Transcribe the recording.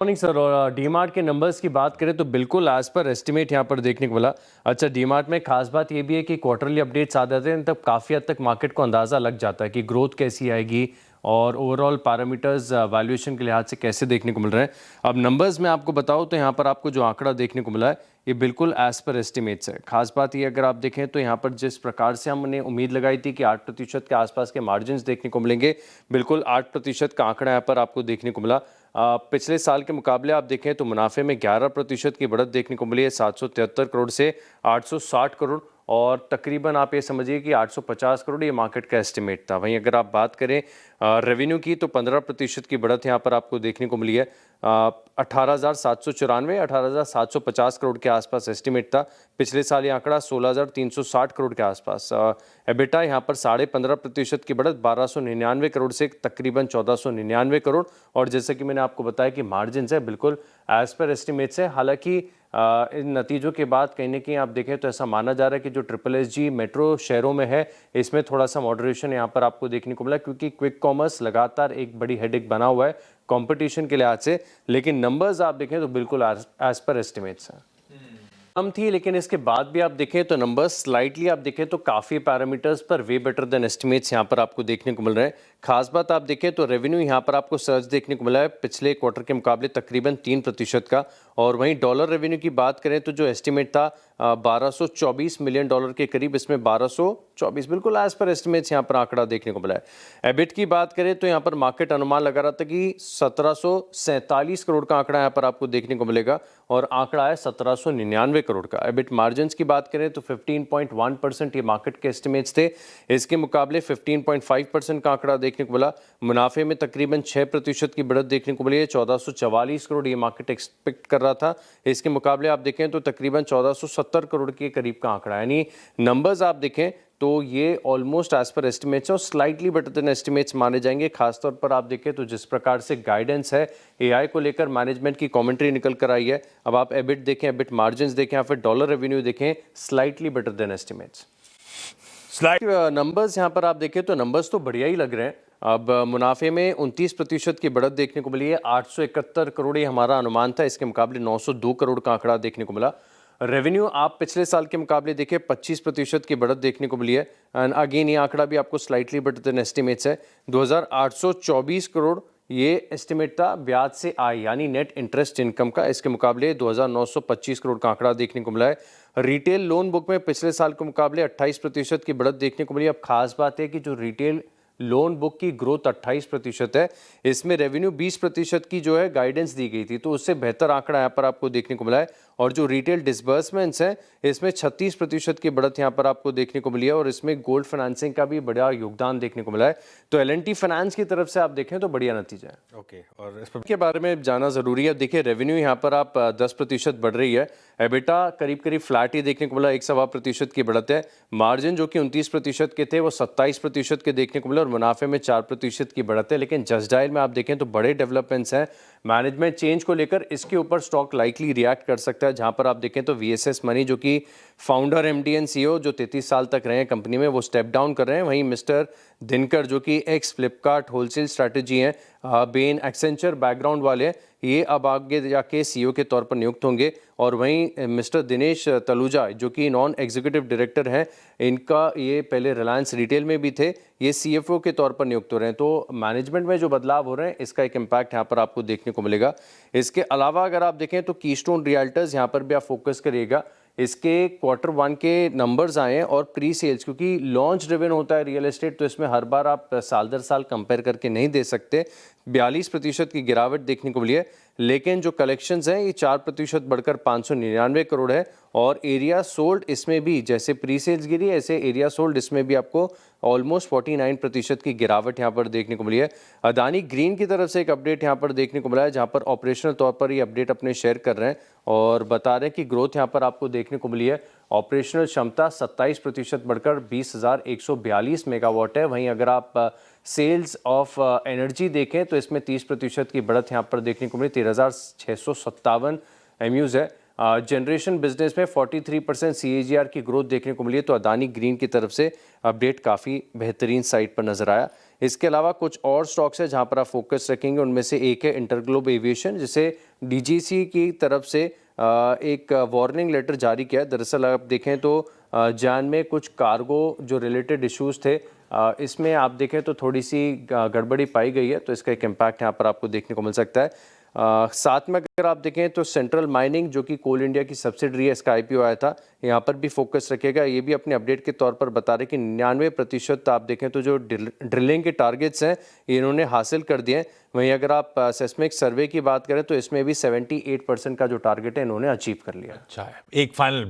Morning sir. और डीमार्ट के numbers की बात करें तो बिल्कुल एज पर एस्टिमेट यहाँ पर देखने को मिला। अच्छा, डीमार्ट में खास बात ये भी है कि क्वार्टरली अपडेट्स आ जाते हैं तब काफ़ी हद तक मार्केट को अंदाज़ा लग जाता है कि ग्रोथ कैसी आएगी और ओवरऑल पैरामीटर्स वैल्यूएशन के लिहाज से कैसे देखने को मिल रहे हैं। अब नंबर्स में आपको बताऊँ तो यहाँ पर आपको जो आंकड़ा देखने को मिला है ये बिल्कुल एज पर एस्टिमेट्स है। खास बात ये अगर आप देखें तो यहाँ पर जिस प्रकार से हमने उम्मीद लगाई थी कि 8% के आसपास के मार्जिन देखने को मिलेंगे, बिल्कुल 8% का आंकड़ा यहाँ पर आपको देखने को मिला। पिछले साल के मुकाबले आप देखें तो मुनाफे में 11% की बढ़त देखने को मिली है, 773 करोड़ से 860 करोड़। और तकरीबन आप ये समझिए कि 850 करोड़ ये मार्केट का एस्टिमेट था। वहीं अगर आप बात करें रेवेन्यू की तो 15% की बढ़त यहाँ पर आपको देखने को मिली है। 18,794 18,750 करोड़ के आसपास एस्टिमेट था। पिछले साल ये आंकड़ा 16,360 करोड़ के आसपास। एबिटा यहाँ पर 15.5% की बढ़त 1,299 करोड़ से तकरीबन 1,499 करोड़। और जैसे कि मैंने आपको बताया कि मार्जिन है बिल्कुल एज पर एस्टिमेट्स है। हालांकि इन नतीजों के बाद कहीं ना कहीं आप देखें तो ऐसा माना जा रहा है कि जो SSSG मेट्रो शहरों में है इसमें थोड़ा सा मॉडरेशन यहाँ पर आपको देखने को मिला, क्योंकि क्विक कॉमर्स लगातार एक बड़ी हेडेक बना हुआ है कंपटीशन के लिहाज से। लेकिन नंबर्स आप देखें तो बिल्कुल एज पर एस्टिमेट्स हैं। कम थी, लेकिन इसके बाद भी आप देखें तो नंबर्स स्लाइटली आप देखें तो काफ़ी पैरामीटर्स पर वे बेटर देन एस्टिमेट्स यहाँ पर आपको देखने को मिल रहे हैं। खास बात आप देखें तो रेवेन्यू यहाँ पर आपको सर्च देखने को मिला है पिछले क्वार्टर के मुकाबले तकरीबन 3% का। और वहीं डॉलर रेवेन्यू की बात करें तो जो एस्टिमेट था 1224 मिलियन डॉलर के करीब, इसमें 1224 बिल्कुल एज पर एस्टिमेट्स यहाँ पर आंकड़ा देखने को मिला है। एबिट की बात करें तो यहाँ पर मार्केट अनुमान लगा रहा था कि 1747 करोड़ का आंकड़ा यहाँ पर आपको देखने को मिलेगा और आंकड़ा है 1799 करोड़ का। एबिट मार्जिन की बात करें तो 15.1% ये मार्केट के एस्टिमेट्स थे, इसके मुकाबले 15.5% का आंकड़ा देखने को मिला। मुनाफे में तकरीबन 6% की बढ़त देखने को मिली है, 1444 करोड़ ये मार्केट एक्सपेक्ट कर रहा था, इसके मुकाबले आप देखें तो तकरीबन 1470 करोड़ के करीब का आंकड़ा। यानी नंबर्स आप देखें तो ये ऑलमोस्ट एज पर एस्टिमेट्स और स्लाइटली बेटर देन एस्टिमेट्स माने जाएंगे। खासतौर पर आप देखें तो जिस प्रकार से गाइडेंस है एआई को लेकर मैनेजमेंट की कमेंट्री निकल कर आई है। अब आप एबिट देखें, एबिट मार्जिन्स देखें या फिर डॉलर रेवेन्यू देखें, slightly better than estimates. Numbers यहाँ पर आप देखें तो नंबर्स तो बढ़िया ही लग रहे हैं। अब मुनाफे में 29% की बढ़त देखने को मिली है, 871 करोड़ ये हमारा अनुमान था, इसके मुकाबले 902 करोड़ का आंकड़ा देखने को मिला। रेवेन्यू आप पिछले साल के मुकाबले देखिए 25% की बढ़त देखने को मिली है। एंड अगेन ये आंकड़ा भी आपको स्लाइटली बेटर देन एस्टिमेट्स है। 2,824 करोड़ ये एस्टिमेट था ब्याज से आय यानी नेट इंटरेस्ट इनकम का, इसके मुकाबले 2,925 करोड़ का आंकड़ा देखने को मिला है। रिटेल लोन बुक में पिछले साल के मुकाबले 28% की बढ़त देखने को मिली। अब खास बात है कि जो रिटेल लोन बुक की ग्रोथ 28% है, इसमें रेवेन्यू 20% की जो है गाइडेंस दी गई थी, तो उससे बेहतर आंकड़ा यहाँ पर आपको देखने को मिला है। और जो रिटेल डिसबर्समेंट्स हैं इसमें 36% की बढ़त यहाँ पर आपको देखने को मिली है और इसमें गोल्ड फाइनेंसिंग का भी बड़ा योगदान देखने को मिला है। तो एल&टी फाइनेंस की तरफ से आप देखें तो बढ़िया नतीजा है। ओके, और इस के बारे में जाना जरूरी है। देखिए रेवेन्यू यहाँ पर आप 10% बढ़ रही है, एबिटा करीब करीब फ्लैट ही देखने को मिला, 1.25% की बढ़त है। मार्जिन जो कि 29% के थे वो 27% के देखने को मिले और मुनाफे में 4% की बढ़त है। लेकिन जस्ट डायल में आप देखें तो बड़े डेवलपमेंट्स हैं मैनेजमेंट चेंज को लेकर, इसके ऊपर स्टॉक लाइकली रिएक्ट कर सकता है। जहां पर आप देखें तो वीएसएस मनी जो कि फाउंडर एमडी एंड सीईओ जो 33 साल तक रहे हैं कंपनी में, वो स्टेप डाउन कर रहे हैं। वहीं मिस्टर दिनकर जो कि एक्स फ्लिपकार्ट होलसेल स्ट्रैटेजी हैं, बेन एक्सेंचर बैकग्राउंड वाले, ये अब आगे जाके सीईओ के तौर पर नियुक्त होंगे। और वहीं मिस्टर दिनेश तलूजा जो कि नॉन एग्जीक्यूटिव डायरेक्टर हैं, इनका ये पहले रिलायंस रिटेल में भी थे, ये सीएफओ के तौर पर नियुक्त हो रहे हैं। तो मैनेजमेंट में जो बदलाव हो रहे हैं इसका एक इम्पैक्ट यहाँ पर आपको देखने को मिलेगा। इसके अलावा अगर आप देखें तो कीस्टोन रियल्टर्स यहाँ पर भी आप फोकस करिएगा। इसके Q1 के नंबर्स आए हैं और प्री सेल्स, क्योंकि लॉन्च ड्रिवन होता है रियल एस्टेट, तो इसमें हर बार आप साल दर साल कंपेयर करके नहीं दे सकते। 42% की गिरावट देखने को मिली है, लेकिन जो कलेक्शंस हैं ये 4% बढ़कर 599 करोड़ है। और एरिया सोल्ड इसमें भी जैसे प्री सेल्स गिरी ऐसे एरिया सोल्ड इसमें भी आपको ऑलमोस्ट 49% की गिरावट यहाँ पर देखने को मिली है। अदानी ग्रीन की तरफ से एक अपडेट यहाँ पर देखने को मिला है, जहाँ पर ऑपरेशनल तौर पर ये अपडेट अपने शेयर कर रहे हैं और बता रहे हैं कि ग्रोथ यहाँ पर आपको देखने को मिली है। ऑपरेशनल क्षमता 27% बढ़कर 20,142 मेगावाट है। वहीं अगर आप सेल्स ऑफ एनर्जी देखें तो इसमें 30% की बढ़त यहाँ पर देखने को मिली, 13,657 एमयूज है। जनरेशन बिजनेस में 43% CAGR की ग्रोथ देखने को मिली है। तो अदानी ग्रीन की तरफ से अपडेट काफ़ी बेहतरीन साइड पर नजर आया। इसके अलावा कुछ और स्टॉक्स है जहां पर आप फोकस रखेंगे, उनमें से एक है इंटरग्लोब एविएशन, जिसे डीजीसी की तरफ से एक वार्निंग लेटर जारी किया है। दरअसल आप देखें तो जान में कुछ कार्गो जो रिलेटेड इश्यूज थे, इसमें आप देखें तो थोड़ी सी गड़बड़ी पाई गई है, तो इसका एक इम्पैक्ट यहाँ पर आपको देखने को मिल सकता है। साथ में अगर आप देखें तो सेंट्रल माइनिंग जो कि कोल इंडिया की सब्सिडरी है, इसका आईपीओ आया था, यहाँ पर भी फोकस रखेगा। ये भी अपने अपडेट के तौर पर बता रहे कि 99% आप देखें तो जो ड्रिलिंग के टारगेट्स हैं ये इन्होंने हासिल कर दिए हैं। वहीं अगर आप सेस्मिक सर्वे की बात करें तो इसमें भी 78% का जो टारगेट है इन्होंने अचीव कर लिया। अच्छा है। एक फाइनल